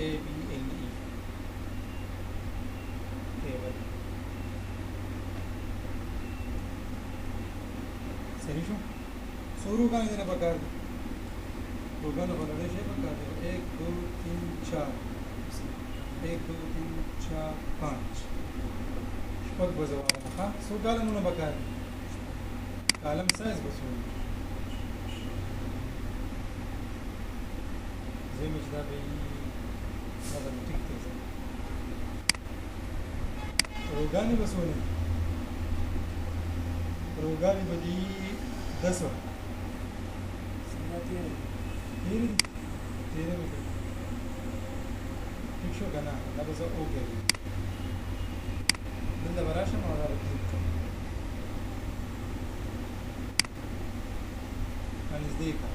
ABLE table صحیح شو څو روګان دي نه پکار دي روګان ولړې شي پکار دي 1 2 3 4 1 2 3 4 5 شپږ بزواره ها څو کالمونه پکار دي کالم سایز بسو زمي چې دا به هذا ټیک دی روګانی بسونه روګانی به دي 10 سنتي تیرې مې ټیک شو کنه دا به زه اوکې دلته براشه ما دا کلیک کوم نږدې کا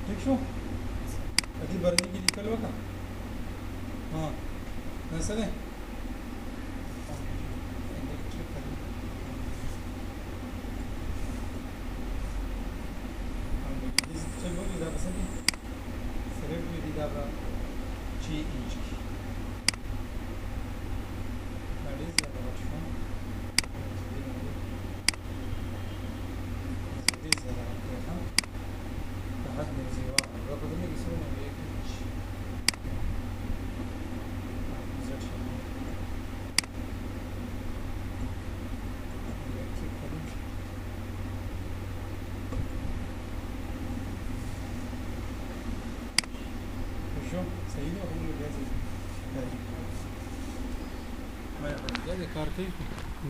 ٹھیک شو ادي برني کې لیکل وکړه ها نسله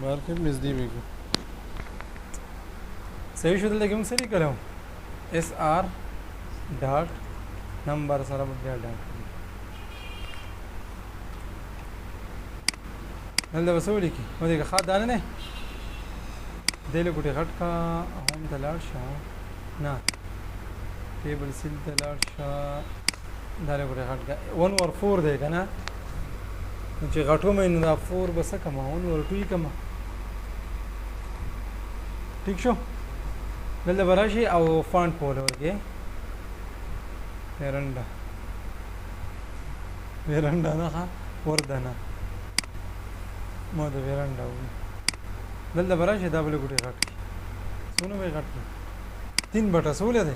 मार्केट नज़दीक में सही शुद्ध लेकिन सही करो SR डॉट नंबर सारा बदल डॉट नल वसूली की वो देखा खाद दाने ने देले कुटे घट का होम दलाल शाह ना टेबल सिल दलाल शाह दाले कुटे घट का 1 और 4 देगा ना چې غټو مې نه 4 بس کما 1 اور 2 کما ٹھیک شو دلته براشي او فونت پول ورګه ویراندا نه وردانه مو د ویراندا و دلته براشي دا بل ګټه غټ سونه مې غټ 3 بټا سولې ده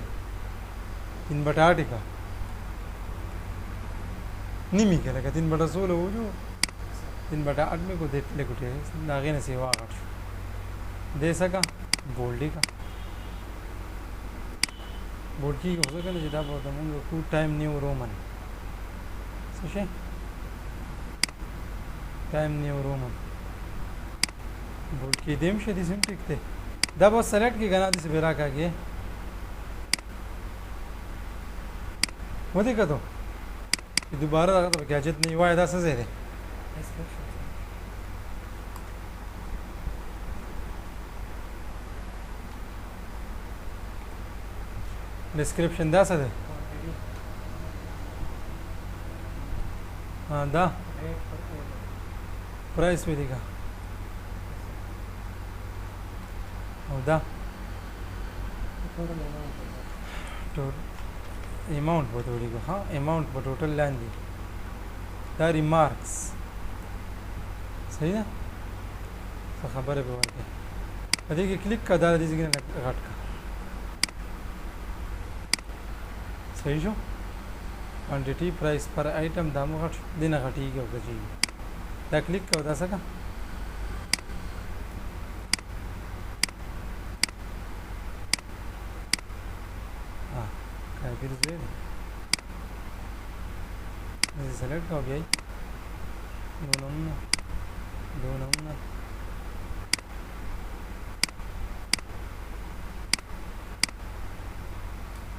3 بټا 8 کا نیمه کې لکه 3 بټا سولې وځو 3 बटा 8 में को देते कुटे नागे ने सेवा आठ दे सका बोल्डी का बोल्ड की हो सके ना जिदा बहुत हम लोग 2 टाइम न्यू रोमन सोचे टाइम न्यू रोमन बोल्ड की देम शदी सिम टिकते दा बस सेलेक्ट की गना दिस बेरा का के वो देखा तो दोबारा लगा तो क्या जितनी वायदा से ज़ेरे डिस्क्रिप्शन दा सदे हाँ दा प्राइस भी दिखा और दा अमाउंट बतौड़ी को हाँ अमाउंट पर टोटल लाइन दी दा रिमार्क्स सही ना तो खबर है बात है देखिए क्लिक का दादा दीजिए घट का सही शो क्वांटिटी प्राइस पर आइटम दाम घट दिन घटी के होगा जी दा क्लिक का बता सका हाँ क्या फिर से सेलेक्ट हो गया दोनों ना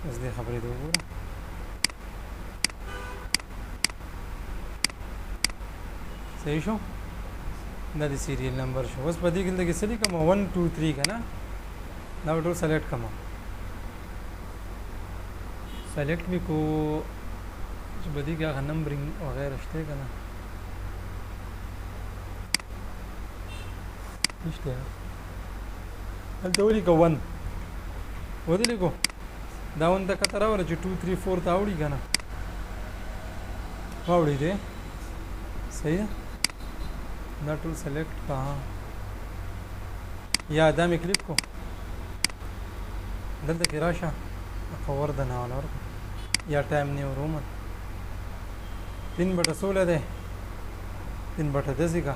इसलिए खबरें दो पूरा सही शो दा सीरियल नंबर शो बस पति के लिए सही कमा 1 2 3 का ना ना तो सेलेक्ट कमा सेलेक्ट भी को बदी क्या नंबरिंग वगैरह रिश्ते का ना रिश्ते हल तो वही को 1 वो दिले को दावन तक कतरा वाला जो 2 3 4 तावड़ी का ना واوړې دی صحیح ده دا ټول سلیکټ کا یا دا مې کلیک کو دلته کې راشه فور د نه ولور یا ټایم نیو رومن پین بټه سوله ده پین بټه دسی کا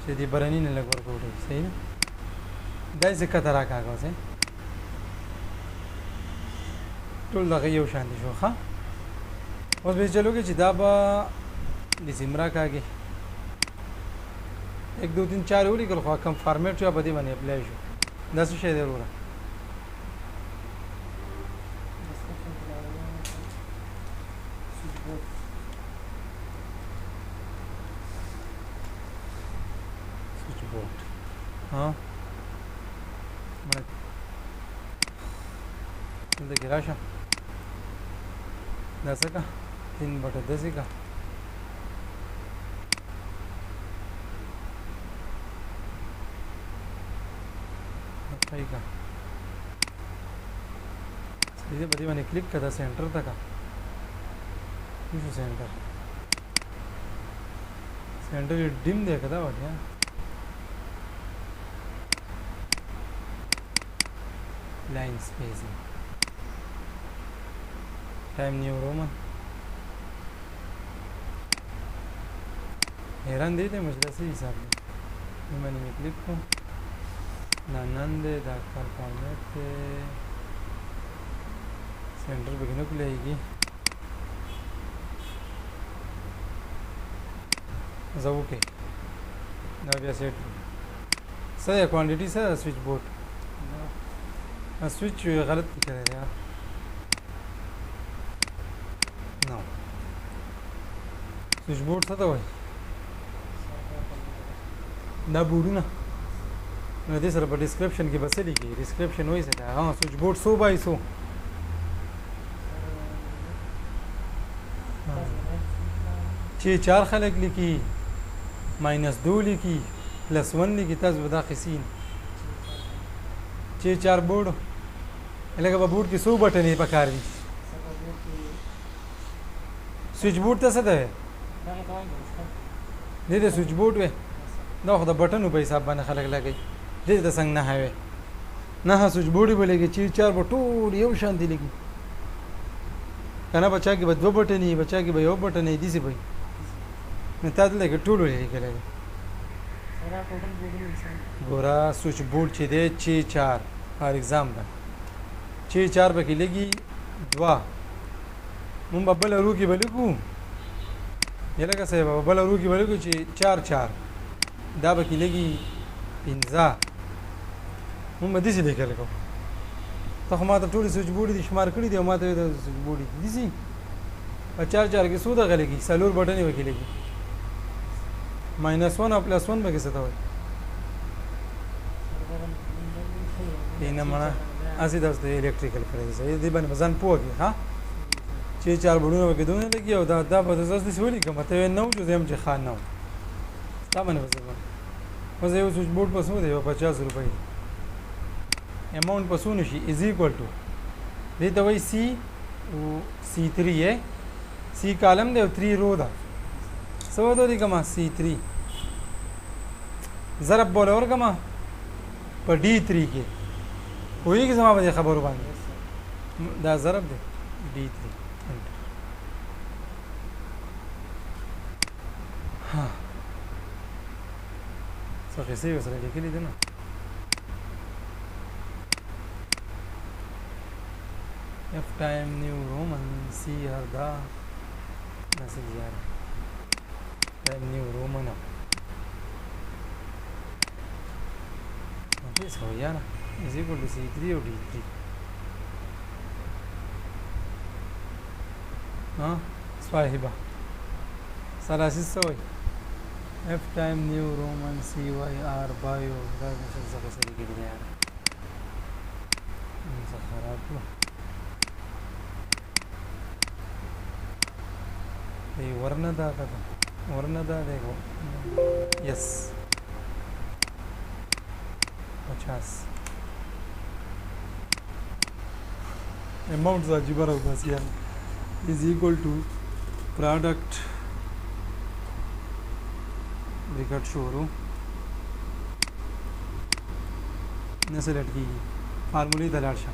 چې دی برنی نه لګ ورکوټي صحیح نه دای څه کتره کاغذ ہے ټول دغه یو شان دي شو ښه اوس به چلوږي چې دا به د زمرا کاږي 1 2 3 4 وری کله خو کم فارمیټ یا بده باندې اپلای شو دا څه شی دی وروره سویچ بورډ ها مړ دغه راشه دا څه کا 3/10 کا का सीधे बड़ी मैंने क्लिक करा सेंटर तक सेंटर सेंटर डिम देखा था बढ़िया line spacing time new Roman हैरान देते मुझे से हिसाब से मैंने क्लिक को नंदे दाखल फॉर्मेट सेंटर बगने को लेगी जब ओके ना set sir quantity sir switch board switch गलत दिख रहा है यार नो स्विच बोर्ड था तो भाई ना बूढ़ू ना نو دې سره په ډسکرپشن کې بس لیکي ډسکرپشن وایي څه دا سویچ بورډ 100 بای 100 چې 4 خلک لیکي -2 لیکي +1 لیکي تاسو به دا خسین چې 4 بورډ لکه په بورډ کې 100 بټنې پکار دي سویچ بورډ ته څه ده دې سویچ بورډ وې نو خو د بټنو په حساب باندې خلک لګي دې د څنګه نه هوي نه سوچ بوډي بلېږي چې 4 بټول یو شان دي لګي کنه بچا کې به 2 بټنې بچا کې به یو بټنې دي سي وي نو تاسو لګي ټول لګي لګي سره ټوټل بوډي ګورا سوچ بوډ چې دی چې 4 فار ایگزامپل چې 4 به کې لګي 2 مونږ بل ورو کې بلګو یلګه صاحب بل ورو کې بلګو چې 4 4 دا به کې لګي 15 مونږ دې څه لیکل کو ته ما ته ټول سوچ بوډي دي شمار کړی دی ما ته د سوچ بوډي دي سي په 4 4 کې سودا غلېږي سلور بټنې وکړي -1 او +1 به کې څه وي دینه مړه اسی داس ته الکتریکل کړی دی دې باندې ځان پوهږي ها چې 4 بډونه وکړي دونه لګي او دا په داس دې سولې کوم ته نو جو زم چې خان نو تا باندې وځي مزه یو سویچ بورډ پسو دی 50 روپۍ اماونٹ پسو نشي از ایکوال ټو دې ته وای سی او C3 ہے سی کالم دی او 3 رو دا سو دوی کما C3 ضرب بوله ورکما په D3 کې وایي زما به خبرو باندې دا ضرب دی D3 ها څه څه وسره لیکلي دي نو F time new Roman C هردا نسل زیاده time new Roman this how yana is equal to C3 or D3 صاحبه ثلاثي سوي F time new Roman CYR bio دا څه څه سره کېږي یار څه خراب و دی ورنه دا دیکھو یس 50 amount عجیب راو بس یار is equal to product bracket شروع نه سلیکټ کیږي فارمولې ته لاړ شه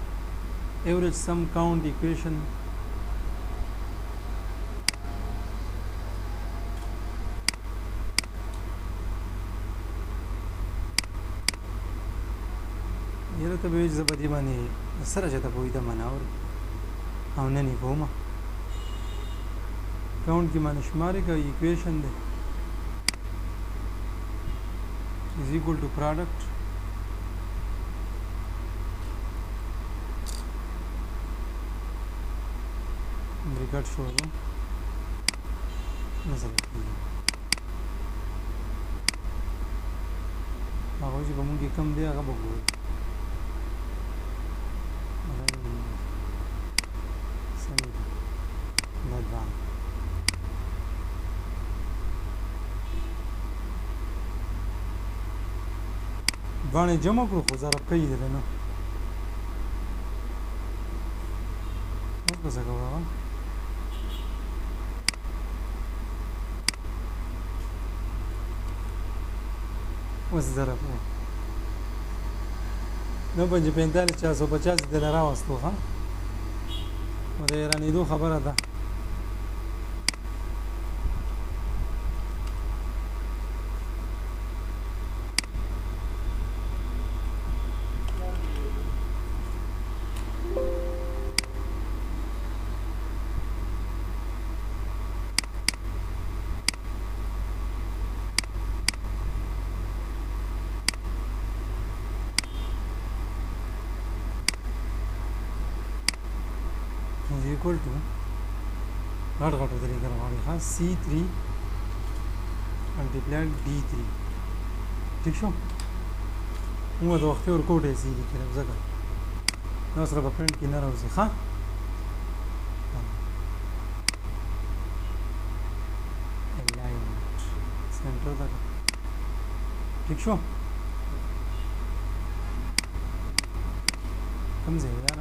ایوریج سم کاونټ ایکویشن یره ته به زبدي باندې سره چته پوي د مناور او نه نه کومه کاونټ کې باندې شمارې کوي ایکویشن ده is equal to product bracket شروع مثلا هغه چې کوم کې کم دی هغه وګورئ باندې جمع کړو خو ضرب کوي دل نه اوس به څنګه وایو اوس ضرب نو باندې 450 دل راوستو ها و د ایرانیدو خبره ده is equal to غټ غټ طریقه راوړي ها C3 multiplied D3 ٹھیک شو موږ د وخت ور کوډه سي لیکل ځکه نو سره په پرنٹ کې نه راوځي ها alignment سنټر دا ٹھیک شو کوم ځای دا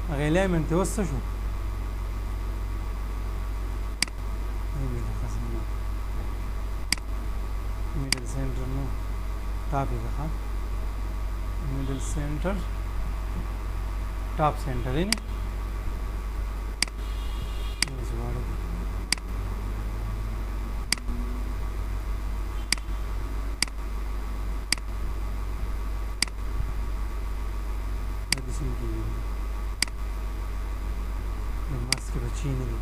هغه الیمنت ته وسه شو middle center no top is ha middle center top center in this one this is the mask बची नहीं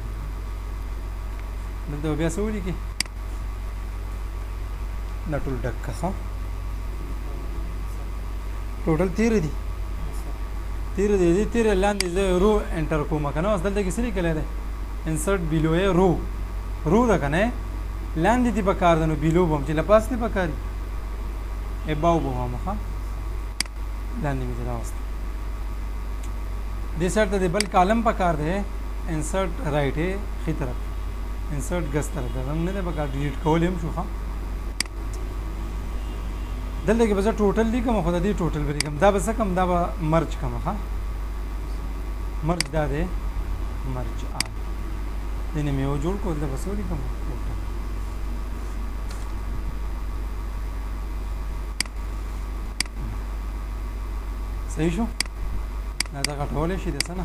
मतलब अभ्यास हो रही कि नटुल डक का हाँ टोटल 13 दी 13 लाइन इज रो एंटर को मकान असल तक किसी के लिए इंसर्ट बिलो है रो दा कने लाइन दी बकार दनो बिलो बम चिला पास दी बकारी ए बाउ बो हम हाँ लाइन में जरा वास्ते दिस साइड तो बल कॉलम पकार दे इंसर्ट राइट है खी तरफ इंसर्ट गस तरफ हमने दे बकार डिलीट कॉलम शो हाँ دلته کې بس ټوټل لیکم خو د دې ټوټل ولیکم دا بس کم دا به مرج کم ها مرج دا دی مرج ا دنه مې یو جوړ کول دا بس ولیکم ټوټل صحیح شو دا غټول شي د سنه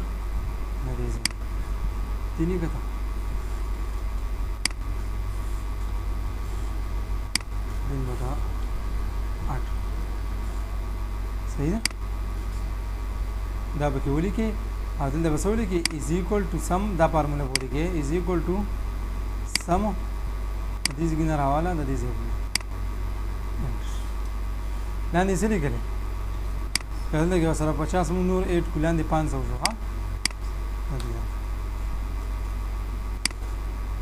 نه دی زه تینی کته دین بتا 8 صحیح ده دا به کې ولي کې حاصل د وسولې کې از ایکوال ټو سم دا فارموله ولي کې از ایکوال ټو سم د دې څنګه راواله د دې څنګه لاندې څه لیکل کله کې سره 50 مون نور 8 کلاندې 500 شو ها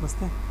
بس ته